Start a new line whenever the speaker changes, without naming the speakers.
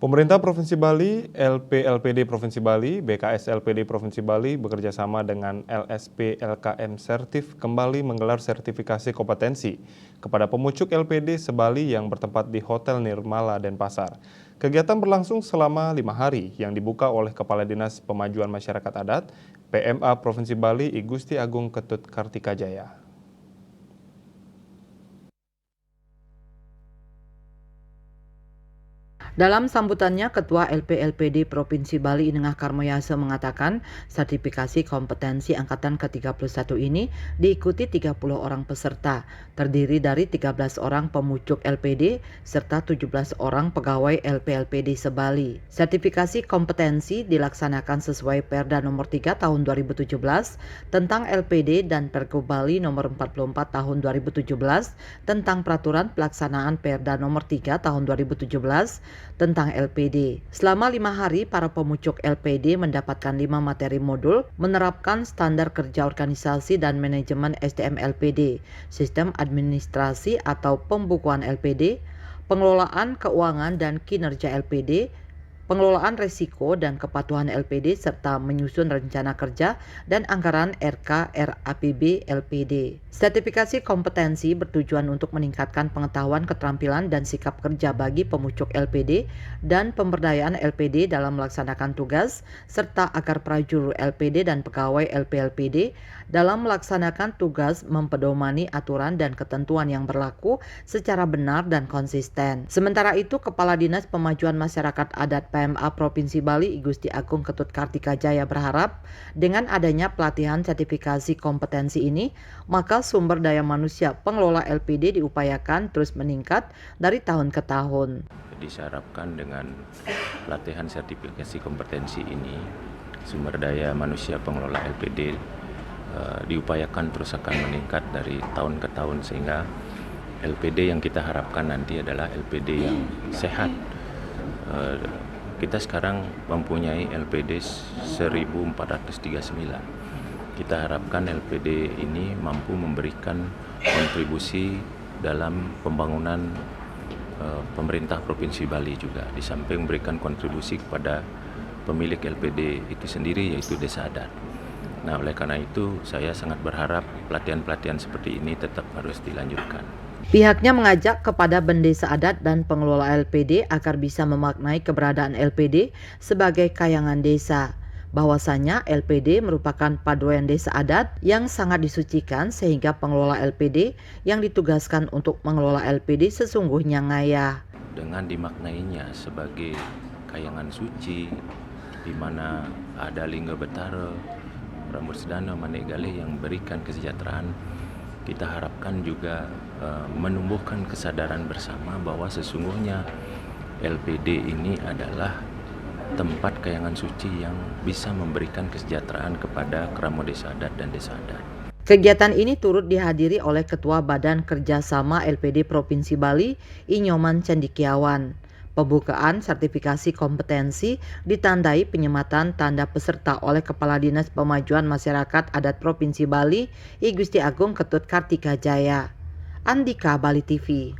Pemerintah Provinsi Bali, LPLPD Provinsi Bali, BKS LPD Provinsi Bali bekerjasama dengan LSP LKM Sertif kembali menggelar sertifikasi kompetensi kepada pemucuk LPD se-Bali yang bertempat di Hotel Nirmala Denpasar. Kegiatan berlangsung selama 5 hari yang dibuka oleh Kepala Dinas Pemajuan Masyarakat Adat, PMA Provinsi Bali, I Gusti Agung Ketut Kartikajaya.
Dalam sambutannya, Ketua LPLPD Provinsi Bali Inengah Karmoyase mengatakan sertifikasi kompetensi angkatan ke-31 ini diikuti 30 orang peserta, terdiri dari 13 orang pemucuk LPD serta 17 orang pegawai LPLPD se-Bali. Sertifikasi kompetensi dilaksanakan sesuai Perda nomor 3 tahun 2017 tentang LPD dan Pergub Bali nomor 44 tahun 2017 tentang peraturan pelaksanaan Perda nomor 3 tahun 2017 tentang LPD. Selama 5 hari, para pemucuk LPD mendapatkan 5 materi modul menerapkan standar kerja organisasi dan manajemen SDM LPD, sistem administrasi atau pembukuan LPD, pengelolaan keuangan dan kinerja LPD, pengelolaan risiko dan kepatuhan LPD serta menyusun rencana kerja dan anggaran RK RAPB LPD. Sertifikasi kompetensi bertujuan untuk meningkatkan pengetahuan, keterampilan dan sikap kerja bagi pemucuk LPD dan pemberdayaan LPD dalam melaksanakan tugas serta agar prajurit LPD dan pegawai LPLPD dalam melaksanakan tugas mempedomani aturan dan ketentuan yang berlaku secara benar dan konsisten. Sementara itu, Kepala Dinas Pemajuan Masyarakat Adat PMA Provinsi Bali, I Gusti Agung Ketut Kartikajaya berharap dengan adanya pelatihan sertifikasi kompetensi ini, maka sumber daya manusia pengelola LPD diupayakan terus meningkat dari tahun ke tahun.
Jadi saya harapkan dengan pelatihan sertifikasi kompetensi ini, sumber daya manusia pengelola LPD diupayakan terus akan meningkat dari tahun ke tahun sehingga LPD yang kita harapkan nanti adalah LPD yang sehat. Kita sekarang mempunyai LPD 1439. Kita harapkan LPD ini mampu memberikan kontribusi dalam pembangunan pemerintah Provinsi Bali juga, di samping memberikan kontribusi kepada pemilik LPD itu sendiri, yaitu desa adat. Nah, oleh karena itu saya sangat berharap pelatihan-pelatihan seperti ini tetap harus dilanjutkan.
Pihaknya mengajak kepada bendesa adat dan pengelola LPD agar bisa memaknai keberadaan LPD sebagai kayangan desa. Bahwasanya LPD merupakan paduan desa adat yang sangat disucikan sehingga pengelola LPD yang ditugaskan untuk mengelola LPD sesungguhnya ngayah.
Dengan dimaknainya sebagai kayangan suci di mana ada Lingga Betara, Rambut Sedana, Manegale yang berikan kesejahteraan, kita harapkan juga menumbuhkan kesadaran bersama bahwa sesungguhnya LPD ini adalah tempat kayangan suci yang bisa memberikan kesejahteraan kepada keramo desa adat dan desa adat.
Kegiatan ini turut dihadiri oleh Ketua Badan Kerjasama LPD Provinsi Bali, I Nyoman Cendikiawan. Pembukaan sertifikasi kompetensi ditandai penyematan tanda peserta oleh Kepala Dinas Pemajuan Masyarakat Adat Provinsi Bali, I Gusti Agung Ketut Kartikajaya. Andika, Bali TV.